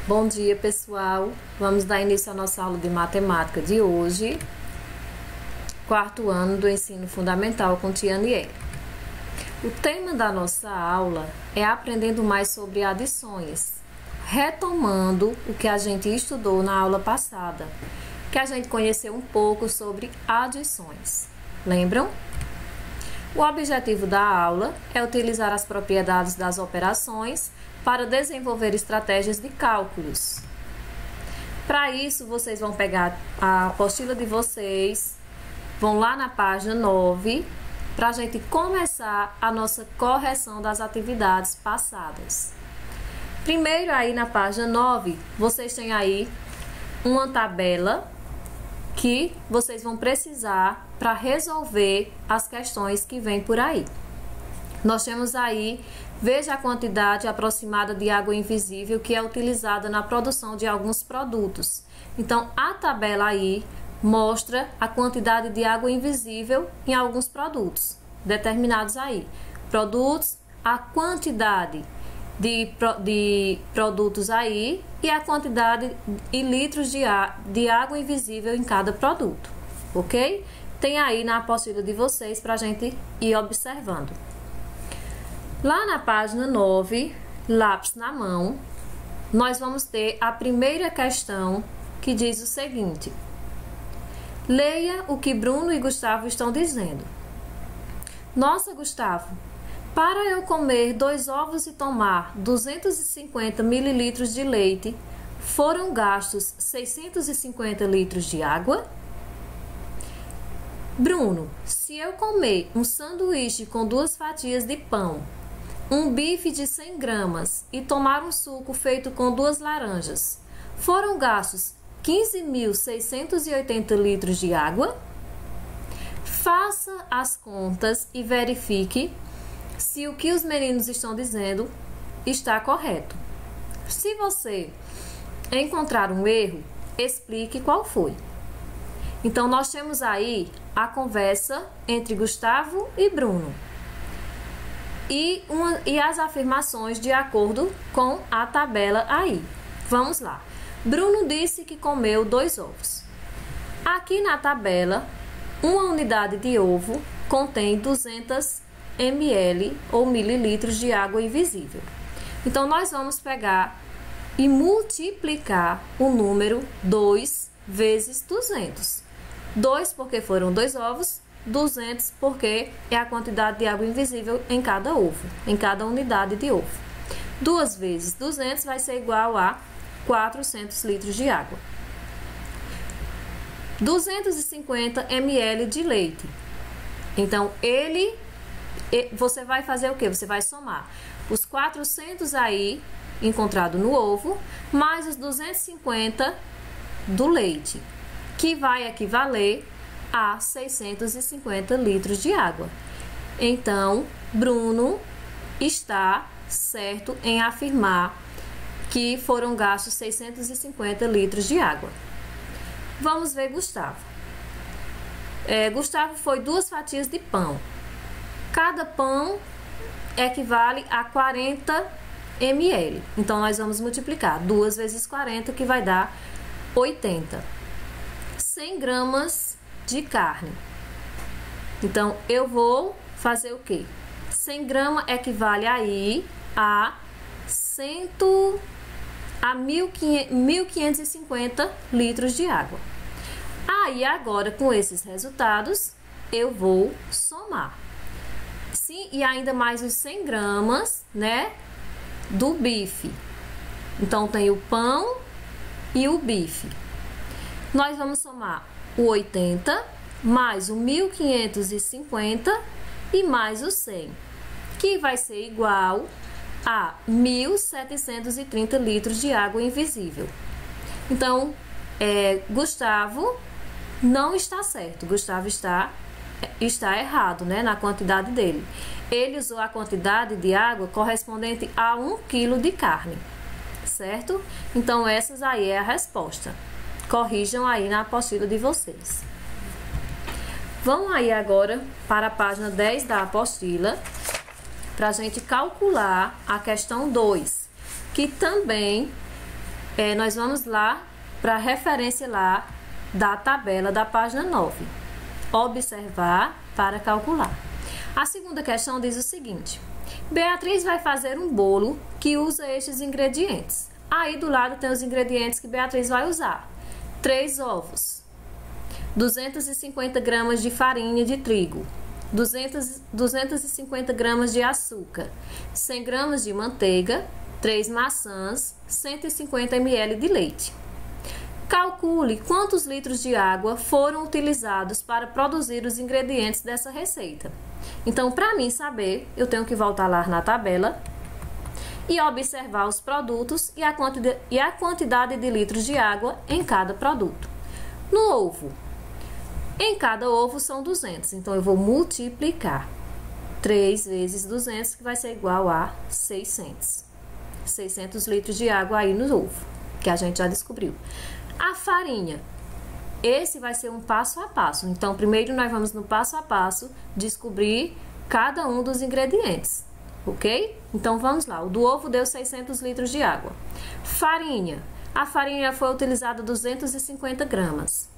Bom dia, pessoal. Vamos dar início à nossa aula de matemática de hoje, quarto ano do ensino fundamental com tia Aniele. O tema da nossa aula é aprendendo mais sobre adições, retomando o que a gente estudou na aula passada, que a gente conheceu um pouco sobre adições. Lembram? O objetivo da aula é utilizar as propriedades das operações para desenvolver estratégias de cálculos. Para isso, vocês vão pegar a apostila de vocês, vão lá na página 9, para a gente começar a nossa correção das atividades passadas. Primeiro, aí na página 9, vocês têm aí uma tabela que vocês vão precisar para resolver as questões que vêm por aí. Nós temos aí, veja a quantidade aproximada de água invisível que é utilizada na produção de alguns produtos. Então, a tabela aí mostra a quantidade de água invisível em alguns produtos, determinados aí. Produtos, a quantidade de produtos aí e a quantidade em litros de água invisível em cada produto, ok? Tem aí na apostila de vocês para a gente ir observando. Lá na página 9, lápis na mão, nós vamos ter a primeira questão que diz o seguinte: leia o que Bruno e Gustavo estão dizendo. Nossa, Gustavo, para eu comer 2 ovos e tomar 250 ml de leite, foram gastos 650 litros de água? Bruno, se eu comer um sanduíche com 2 fatias de pão, um bife de 100 gramas e tomar um suco feito com 2 laranjas, foram gastos 15.680 litros de água? Faça as contas e verifique se o que os meninos estão dizendo está correto. Se você encontrar um erro, explique qual foi. Então, nós temos aí a conversa entre Gustavo e Bruno e as afirmações de acordo com a tabela aí. Vamos lá. Bruno disse que comeu 2 ovos. Aqui na tabela, uma unidade de ovo contém 200 ml ou mililitros de água invisível. Então, nós vamos pegar e multiplicar o número 2 vezes 200. 2 porque foram 2 ovos, 200 porque é a quantidade de água invisível em cada ovo, em cada unidade de ovo. 2 vezes 200 vai ser igual a 400 litros de água. 250 ml de leite. Então, você vai fazer o quê? Você vai somar os 400 aí, encontrado no ovo, mais os 250 do leite, que vai equivaler a 650 litros de água. Então, Bruno está certo em afirmar que foram gastos 650 litros de água. Vamos ver Gustavo. Gustavo foi 2 fatias de pão. Cada pão equivale a 40 ml. Então, nós vamos multiplicar 2 vezes 40, que vai dar 80. 100 gramas de carne. Então, eu vou fazer o quê? 100 gramas equivale aí a 1.550 litros de água. Aí, agora, com esses resultados, eu vou somar. Sim, e ainda mais os 100 gramas, né, do bife. Então, tem o pão e o bife. Nós vamos somar o 80, mais o 1.550 e mais o 100, que vai ser igual a 1.730 litros de água invisível. Então, Gustavo não está certo. Gustavo está errado, né, na quantidade dele. Ele usou a quantidade de água correspondente a 1 quilo de carne, certo? Então, essas aí é a resposta. Corrijam aí na apostila de vocês. Vamos aí agora para a página 10 da apostila, para a gente calcular a questão 2, que também nós vamos lá para a referência lá da tabela da página 9. Observar para calcular. A segunda questão diz o seguinte: Beatriz vai fazer um bolo que usa estes ingredientes. Aí do lado tem os ingredientes que Beatriz vai usar: 3 ovos, 250 gramas de farinha de trigo, 250 gramas de açúcar, 100 gramas de manteiga, 3 maçãs, 150 ml de leite. Calcule quantos litros de água foram utilizados para produzir os ingredientes dessa receita. Então, para mim saber, eu tenho que voltar lá na tabela e observar os produtos e a quantidade de litros de água em cada produto. No ovo, em cada ovo são 200, então eu vou multiplicar 3 vezes 200, que vai ser igual a 600. 600 litros de água aí no ovo, que a gente já descobriu. A farinha, esse vai ser um passo a passo. Então, primeiro nós vamos no passo a passo descobrir cada um dos ingredientes, ok? Então, vamos lá. O do ovo deu 600 litros de água. Farinha, a farinha foi utilizada 250 gramas.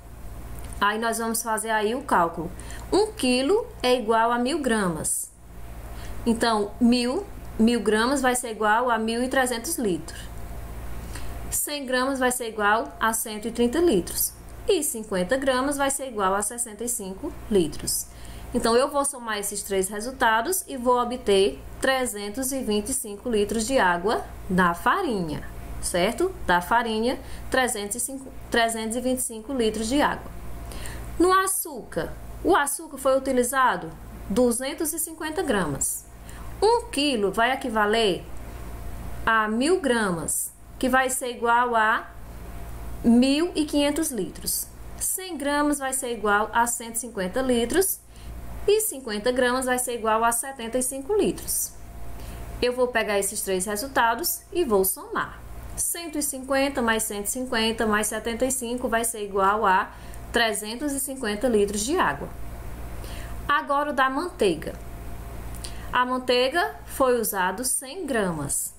Aí, nós vamos fazer aí o cálculo. 1 quilo é igual a 1000 gramas. Então, 1000 gramas vai ser igual a 1.300 litros. 100 gramas vai ser igual a 130 litros. E 50 gramas vai ser igual a 65 litros. Então, eu vou somar esses 3 resultados e vou obter 325 litros de água da farinha, certo? Da farinha, 325 litros de água. No açúcar, o açúcar foi utilizado 250 gramas. 1 quilo vai equivaler a 1000 gramas, que vai ser igual a 1.500 litros. 100 gramas vai ser igual a 150 litros e 50 gramas vai ser igual a 75 litros. Eu vou pegar esses 3 resultados e vou somar. 150 mais 150 mais 75 vai ser igual a 350 litros de água. Agora o da manteiga. A manteiga foi usado 100 gramas.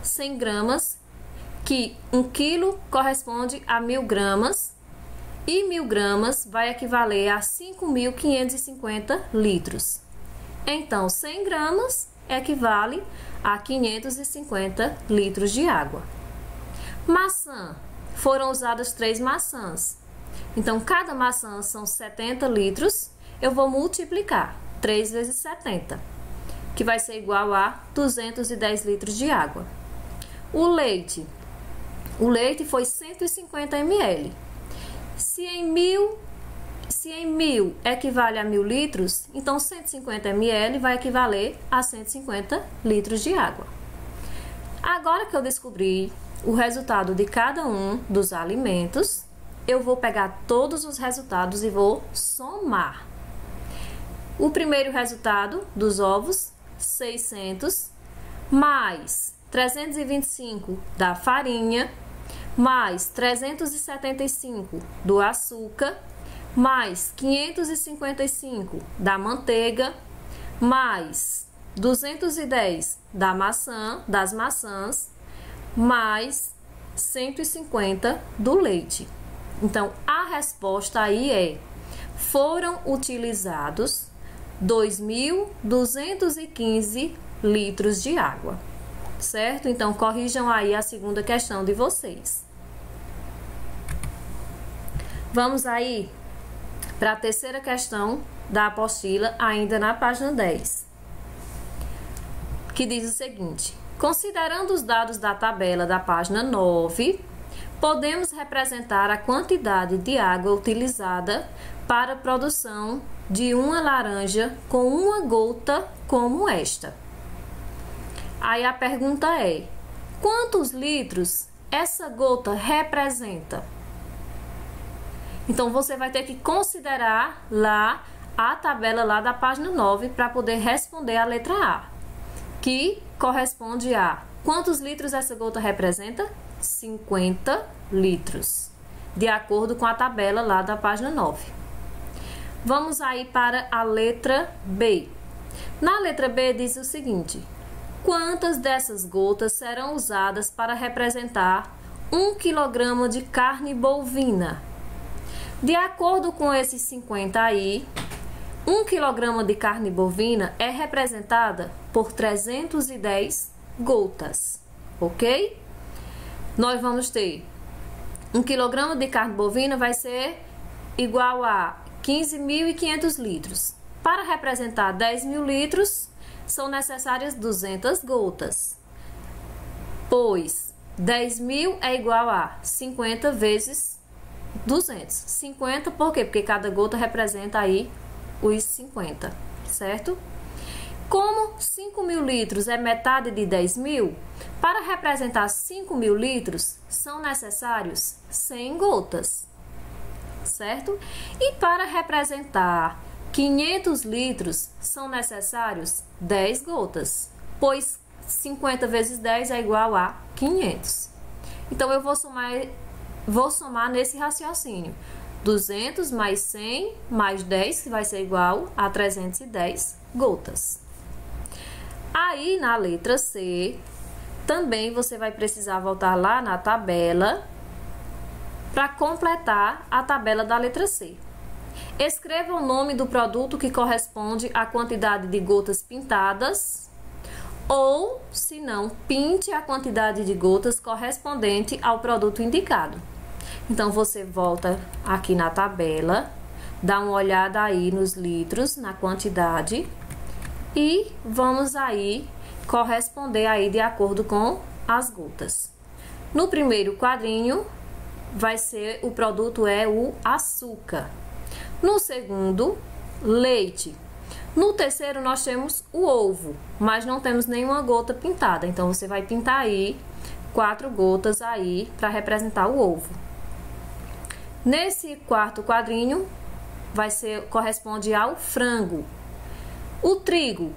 100 gramas, que 1 quilo corresponde a 1000 gramas e 1000 gramas vai equivaler a 5.550 litros. Então, 100 gramas equivale a 550 litros de água. Maçã, foram usadas 3 maçãs. Então, cada maçã são 70 litros, eu vou multiplicar 3 vezes 70, que vai ser igual a 210 litros de água. O leite foi 150 ml. Se em 1000 equivale a 1000 litros, então 150 ml vai equivaler a 150 litros de água. Agora que eu descobri o resultado de cada um dos alimentos, eu vou pegar todos os resultados e vou somar. O primeiro resultado dos ovos, 600, mais 325 da farinha, mais 375 do açúcar, mais 555 da manteiga, mais 210 das maçãs, mais 150 do leite. Então, a resposta aí é: foram utilizados 2.215 litros de água, certo? Então, corrijam aí a segunda questão de vocês. Vamos aí para a terceira questão da apostila, ainda na página 10, que diz o seguinte: considerando os dados da tabela da página 9, podemos representar a quantidade de água utilizada para a produção de uma laranja com uma gota como esta. Aí a pergunta é: quantos litros essa gota representa? Então, você vai ter que considerar lá a tabela lá da página 9 para poder responder a letra A, que corresponde a quantos litros essa gota representa? 50 litros, de acordo com a tabela lá da página 9. Vamos aí para a letra B. Na letra B diz o seguinte: quantas dessas gotas serão usadas para representar 1 kg de carne bovina. De acordo com esses 50 aí, 1 kg de carne bovina é representada por 310 gotas, ok? Nós vamos ter 1 kg de carne bovina vai ser igual a 15.500 litros. Para representar 10.000 litros, são necessárias 200 gotas, pois 10.000 é igual a 50 vezes 200. 50 por quê? Porque cada gota representa aí os 50, certo? Como 5.000 litros é metade de 10.000, para representar 5.000 litros, são necessários 100 gotas, certo? E para representar 500 litros, são necessários 10 gotas, pois 50 vezes 10 é igual a 500. Então, eu vou somar nesse raciocínio. 200 mais 100 mais 10, que vai ser igual a 310 gotas. Aí, na letra C, também você vai precisar voltar lá na tabela para completar a tabela da letra C. Escreva o nome do produto que corresponde à quantidade de gotas pintadas, ou, se não, pinte a quantidade de gotas correspondente ao produto indicado. Então, você volta aqui na tabela, dá uma olhada aí nos litros, na quantidade, e vamos aí corresponder aí de acordo com as gotas. No primeiro quadrinho, vai ser, o produto é o açúcar. No segundo, leite. No terceiro, nós temos o ovo, mas não temos nenhuma gota pintada. Então, você vai pintar aí 4 gotas aí para representar o ovo. Nesse quarto quadrinho, corresponde ao frango. O trigo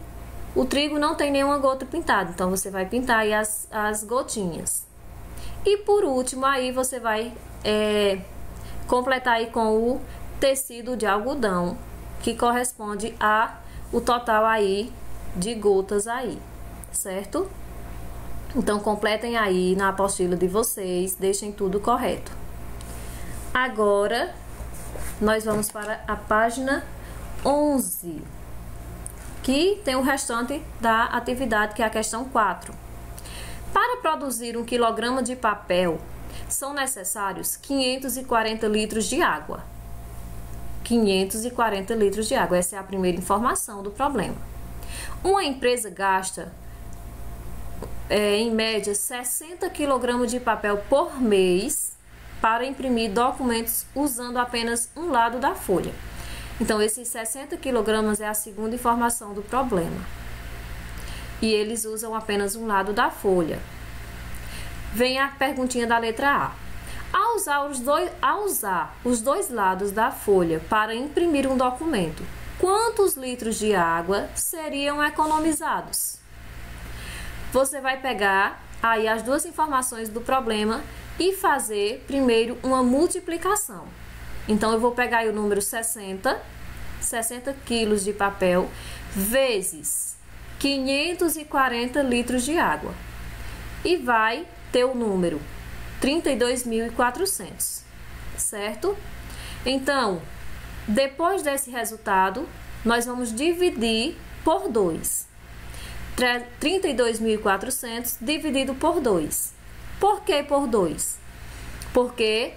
não tem nenhuma gota pintada, então você vai pintar aí as gotinhas. E por último, aí você vai completar aí com o tecido de algodão, que corresponde o total aí de gotas aí, certo? Então, completem aí na apostila de vocês, deixem tudo correto. Agora, nós vamos para a página 11, que tem o restante da atividade, que é a questão 4. Para produzir 1 kg de papel, são necessários 540 litros de água. 540 litros de água, essa é a primeira informação do problema. Uma empresa gasta, em média, 60 kg de papel por mês para imprimir documentos usando apenas um lado da folha. Então, esses 60 kg é a segunda informação do problema. E eles usam apenas um lado da folha. Vem a perguntinha da letra A. Ao usar os dois lados da folha para imprimir um documento, quantos litros de água seriam economizados? Você vai pegar aí as duas informações do problema e fazer primeiro uma multiplicação. Então, eu vou pegar aí o número 60 quilos de papel, vezes 540 litros de água. E vai ter o número 32.400, certo? Então, depois desse resultado, nós vamos dividir por 2. 32.400 dividido por 2. Por que por 2? Porque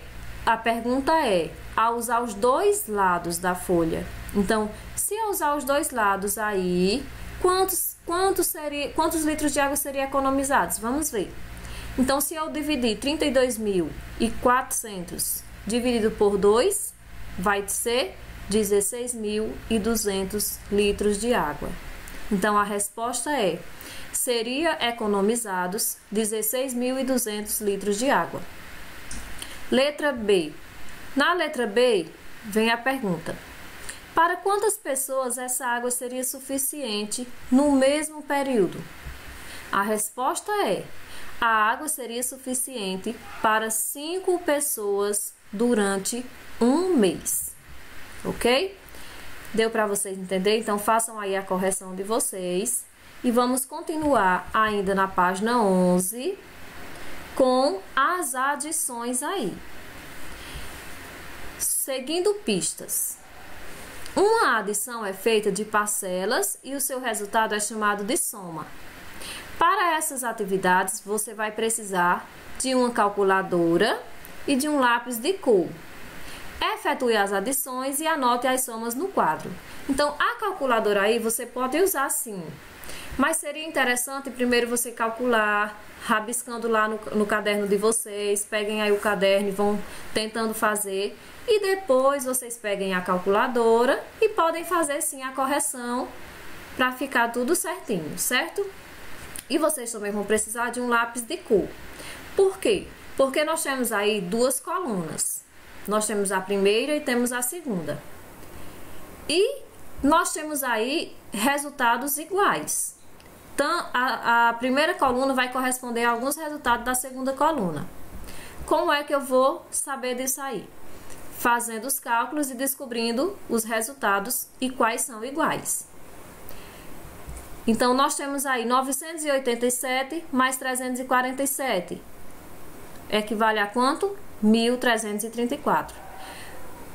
a pergunta é, ao usar os dois lados da folha. Então, se eu usar os dois lados aí, quantos litros de água seriam economizados? Vamos ver. Então, se eu dividir 32.400 dividido por 2, vai ser 16.200 litros de água. Então, a resposta é, seria economizados 16.200 litros de água. Letra B. Na letra B, vem a pergunta. Para quantas pessoas essa água seria suficiente no mesmo período? A resposta é, a água seria suficiente para 5 pessoas durante um mês. Ok? Deu para vocês entenderem? Então, façam aí a correção de vocês. E vamos continuar ainda na página 11 com as adições aí. Seguindo pistas. Uma adição é feita de parcelas e o seu resultado é chamado de soma. Para essas atividades, você vai precisar de uma calculadora e de um lápis de cor. Efetue as adições e anote as somas no quadro. Então, a calculadora aí você pode usar sim, mas seria interessante primeiro você calcular, rabiscando lá no caderno de vocês. Peguem aí o caderno e vão tentando fazer. E depois vocês peguem a calculadora e podem fazer sim a correção para ficar tudo certinho, certo? E vocês também vão precisar de um lápis de cor. Por quê? Porque nós temos aí duas colunas. Nós temos a primeira e temos a segunda. E nós temos aí resultados iguais. Então, a primeira coluna vai corresponder a alguns resultados da segunda coluna. Como é que eu vou saber disso aí? Fazendo os cálculos e descobrindo os resultados e quais são iguais. Então, nós temos aí 987 mais 347. Equivale a quanto? 1.334.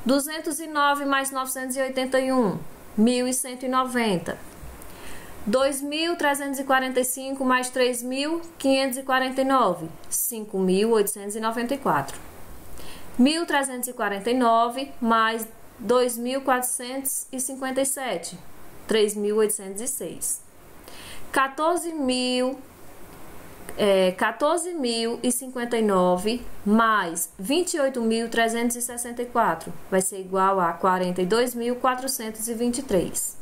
209 mais 981, 1.190. 2.345 mais 3.549, 5.894. 1.349 mais 2.457, 3.806. 14.059 mais 28.364 vai ser igual a 42.423.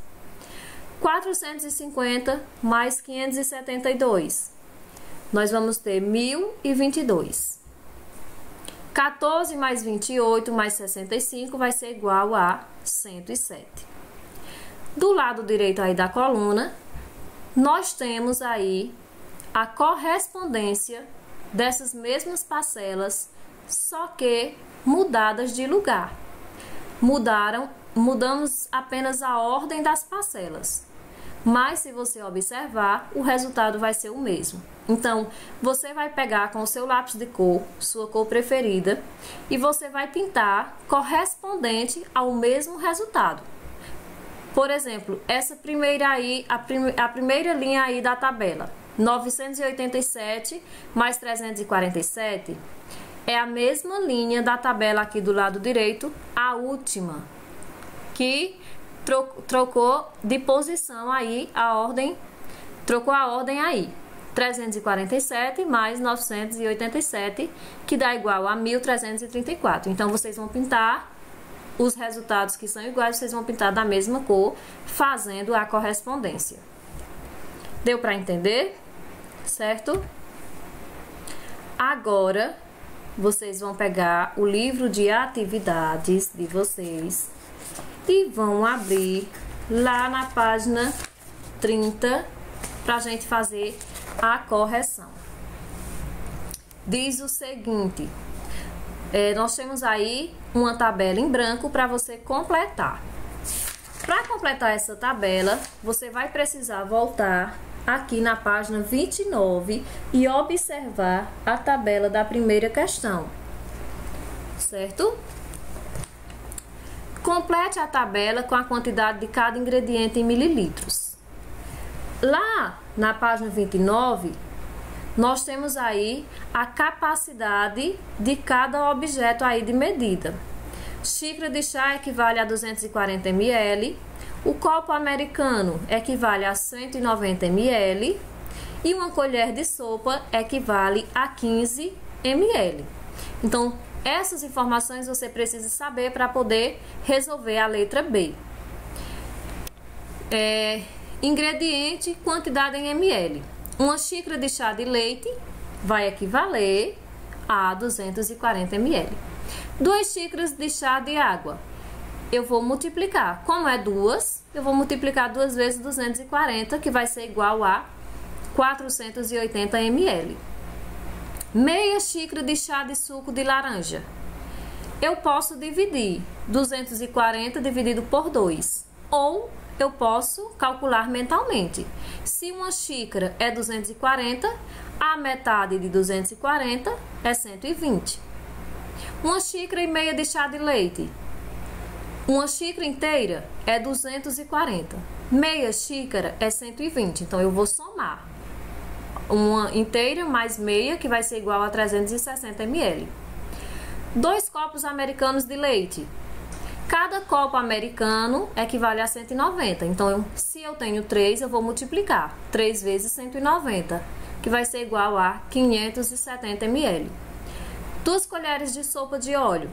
450 mais 572, nós vamos ter 1.022. 14 mais 28 mais 65 vai ser igual a 107. Do lado direito aí da coluna, nós temos aí a correspondência dessas mesmas parcelas, só que mudadas de lugar. Mudamos apenas a ordem das parcelas. Mas se você observar, o resultado vai ser o mesmo. Então, você vai pegar com o seu lápis de cor, sua cor preferida, e você vai pintar correspondente ao mesmo resultado. Por exemplo, essa primeira aí, a primeira linha aí da tabela, 987 mais 347, é a mesma linha da tabela aqui do lado direito, a última, que trocou de posição aí a ordem, trocou a ordem aí. 347 mais 987, que dá igual a 1.334. Então, vocês vão pintar os resultados que são iguais, vocês vão pintar da mesma cor, fazendo a correspondência. Deu para entender? Certo? Agora, vocês vão pegar o livro de atividades de vocês e vão abrir lá na página 30 para a gente fazer a correção. Diz o seguinte: nós temos aí uma tabela em branco para você completar. Para completar essa tabela, você vai precisar voltar aqui na página 29 e observar a tabela da primeira questão, certo? Complete a tabela com a quantidade de cada ingrediente em mililitros. Lá na página 29, nós temos aí a capacidade de cada objeto aí de medida. Xícara de chá equivale a 240 ml, o copo americano equivale a 190 ml e uma colher de sopa equivale a 15 ml. Então, essas informações você precisa saber para poder resolver a letra B. Ingrediente, quantidade em ml. Uma xícara de chá de leite vai equivaler a 240 ml. 2 xícaras de chá de água. Eu vou multiplicar. Como é 2, eu vou multiplicar 2 vezes 240, que vai ser igual a 480 ml. Meia xícara de chá de suco de laranja. Eu posso dividir 240 dividido por 2. Ou eu posso calcular mentalmente. Se uma xícara é 240, a metade de 240 é 120. Uma xícara e meia de chá de leite. Uma xícara inteira é 240. Meia xícara é 120. Então, eu vou somar. Uma inteira mais meia, que vai ser igual a 360 ml. 2 copos americanos de leite. Cada copo americano equivale a 190. Então, se eu tenho 3, eu vou multiplicar. 3 vezes 190, que vai ser igual a 570 ml. 2 colheres de sopa de óleo.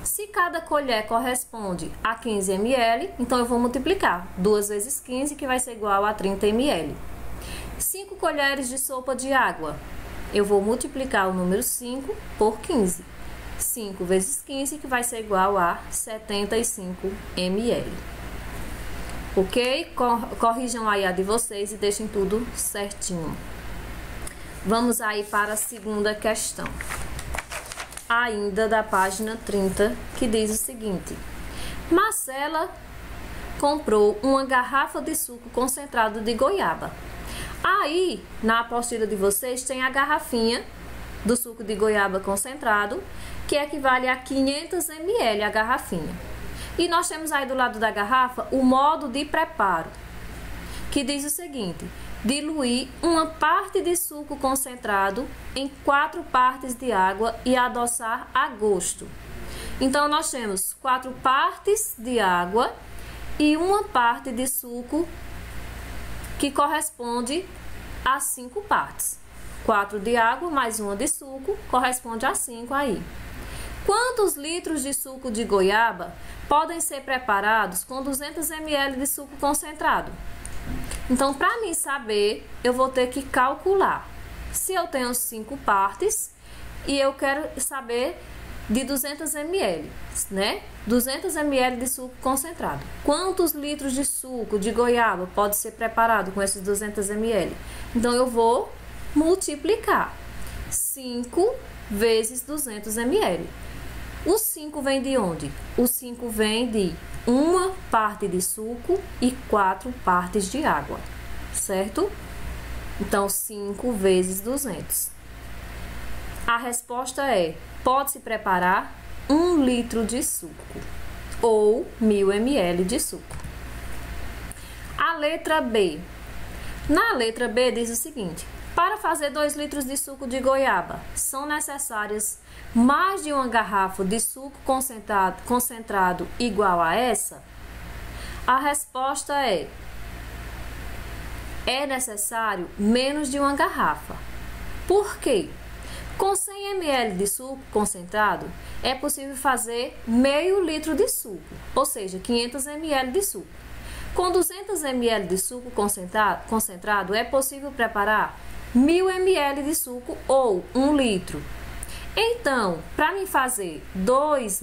Se cada colher corresponde a 15 ml, então eu vou multiplicar. 2 vezes 15, que vai ser igual a 30 ml. 5 colheres de sopa de água. Eu vou multiplicar o número 5 por 15. 5 vezes 15, que vai ser igual a 75 ml. Ok? Corrijam aí a de vocês e deixem tudo certinho. Vamos aí para a segunda questão. Ainda da página 30, que diz o seguinte: Marcela comprou uma garrafa de suco concentrado de goiaba. Aí, na apostila de vocês, tem a garrafinha do suco de goiaba concentrado, que equivale a 500 ml a garrafinha. E nós temos aí do lado da garrafa o modo de preparo, que diz o seguinte: diluir uma parte de suco concentrado em 4 partes de água e adoçar a gosto. Então, nós temos 4 partes de água e uma parte de suco, que corresponde a 5 partes. 4 de água mais uma de suco corresponde a 5 aí. Quantos litros de suco de goiaba podem ser preparados com 200 ml de suco concentrado? Então, para mim saber, eu vou ter que calcular. Se eu tenho 5 partes e eu quero saber de 200 ml, né? 200 ml de suco concentrado. Quantos litros de suco de goiaba pode ser preparado com esses 200 ml? Então, eu vou multiplicar 5 vezes 200 ml. O 5 vem de onde? O 5 vem de uma parte de suco e 4 partes de água, certo? Então, 5 vezes 200. A resposta é: pode-se preparar 1 litro de suco ou 1000 ml de suco. A letra B. Na letra B diz o seguinte: para fazer 2 litros de suco de goiaba, são necessárias mais de uma garrafa de suco concentrado igual a essa? A resposta é necessário menos de uma garrafa. Por quê? Com 100 ml de suco concentrado, é possível fazer meio litro de suco, ou seja, 500 ml de suco. Com 200 ml de suco concentrado, é possível preparar 1000 ml de suco ou 1 litro. Então, para mim fazer 2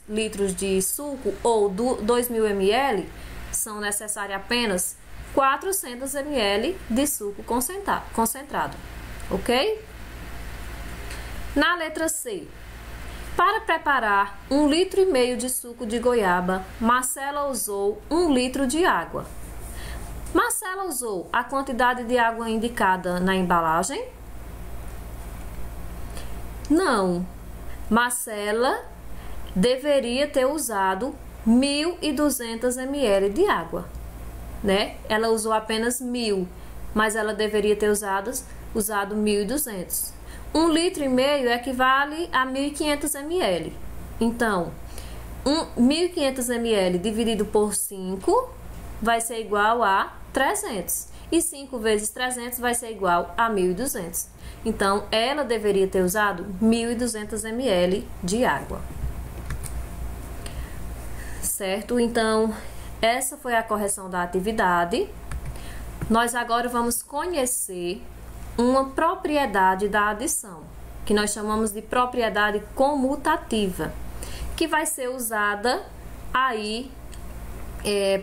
litros de suco ou 2000 ml, são necessárias apenas 400 ml de suco concentrado, ok? Na letra C, para preparar 1,5 litro de suco de goiaba, Marcela usou 1 litro de água. Marcela usou a quantidade de água indicada na embalagem? Não. Marcela deveria ter usado 1.200 ml de água, né? Ela usou apenas 1.000, mas ela deveria ter usado 1.200. 1,5 litro equivale a 1.500 ml. Então, 1.500 ml dividido por 5 vai ser igual a 300. E 5 vezes 300 vai ser igual a 1.200. Então, ela deveria ter usado 1.200 ml de água. Certo? Então, essa foi a correção da atividade. Nós agora vamos conhecer uma propriedade da adição, que nós chamamos de propriedade comutativa, que vai ser usada aí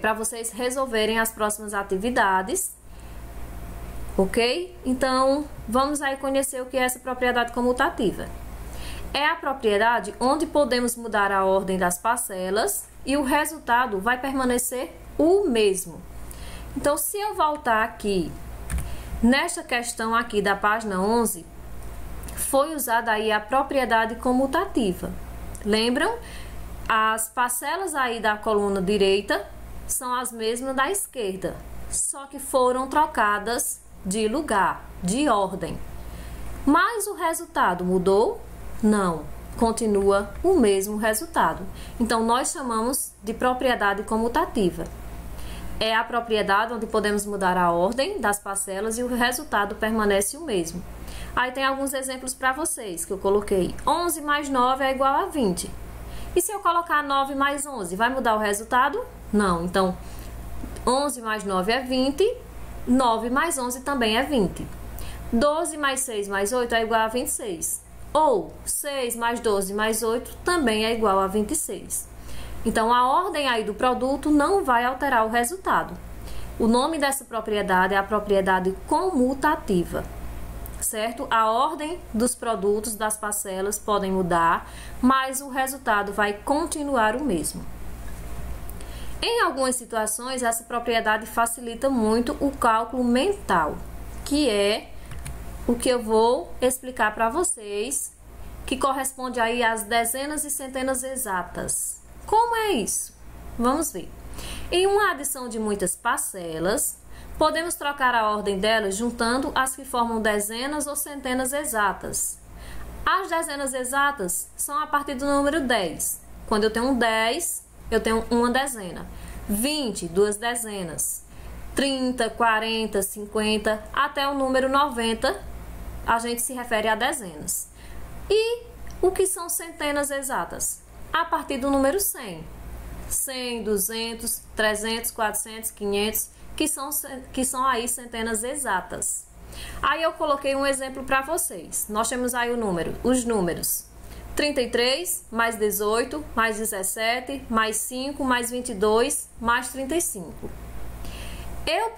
para vocês resolverem as próximas atividades, ok? Então, vamos aí conhecer o que é essa propriedade comutativa. É a propriedade onde podemos mudar a ordem das parcelas e o resultado vai permanecer o mesmo. Então, se eu voltar aqui, nesta questão aqui da página 11, foi usada aí a propriedade comutativa. Lembram? As parcelas aí da coluna direita são as mesmas da esquerda, só que foram trocadas de lugar, de ordem. Mas o resultado mudou? Não, continua o mesmo resultado. Então, nós chamamos de propriedade comutativa. É a propriedade onde podemos mudar a ordem das parcelas e o resultado permanece o mesmo. Aí tem alguns exemplos para vocês que eu coloquei. 11 mais 9 é igual a 20. E se eu colocar 9 mais 11, vai mudar o resultado? Não. Então, 11 mais 9 é 20, 9 mais 11 também é 20. 12 mais 6 mais 8 é igual a 26. Ou 6 mais 12 mais 8 também é igual a 26. Então, a ordem aí do produto não vai alterar o resultado. O nome dessa propriedade é a propriedade comutativa, certo? A ordem dos produtos, das parcelas, podem mudar, mas o resultado vai continuar o mesmo. Em algumas situações, essa propriedade facilita muito o cálculo mental, que é o que eu vou explicar para vocês, que corresponde aí às dezenas e centenas exatas. Como é isso? Vamos ver. Em uma adição de muitas parcelas, podemos trocar a ordem delas juntando as que formam dezenas ou centenas exatas. As dezenas exatas são a partir do número 10. Quando eu tenho 10, eu tenho uma dezena. 20, duas dezenas. 30, 40, 50, até o número 90, a gente se refere a dezenas. E o que são centenas exatas? A partir do número 100. 100, 200, 300, 400, 500, que são aí centenas exatas. Aí eu coloquei um exemplo para vocês. Nós temos aí os números 33, mais 18, mais 17, mais 5, mais 22, mais 35. Eu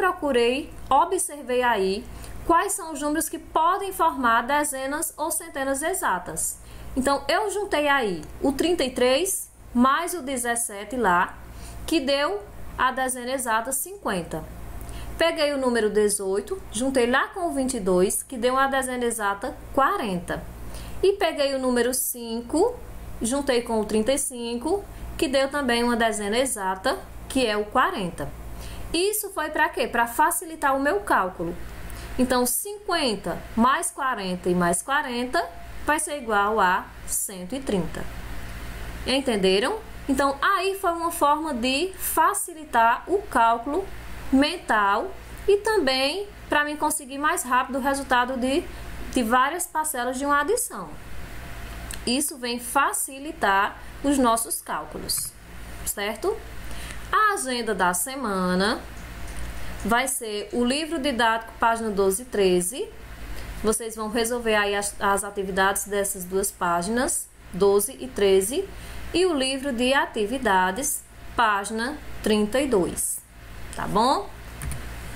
observei aí quais são os números que podem formar dezenas ou centenas exatas. Então, eu juntei aí o 33 mais o 17 lá, que deu a dezena exata 50. Peguei o número 18, juntei lá com o 22, que deu a dezena exata 40. E peguei o número 5, juntei com o 35, que deu também uma dezena exata, que é o 40. Isso foi para quê? Para facilitar o meu cálculo. Então, 50 mais 40 e mais 40 vai ser igual a 130. Entenderam? Então, aí foi uma forma de facilitar o cálculo mental e também para mim conseguir mais rápido o resultado de várias parcelas de uma adição. Isso vem facilitar os nossos cálculos, certo? A agenda da semana vai ser o livro didático, página 12 e 13. Vocês vão resolver aí as atividades dessas duas páginas, 12 e 13, e o livro de atividades, página 32. Tá bom?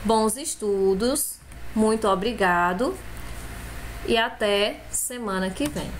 Bons estudos, muito obrigado e até semana que vem.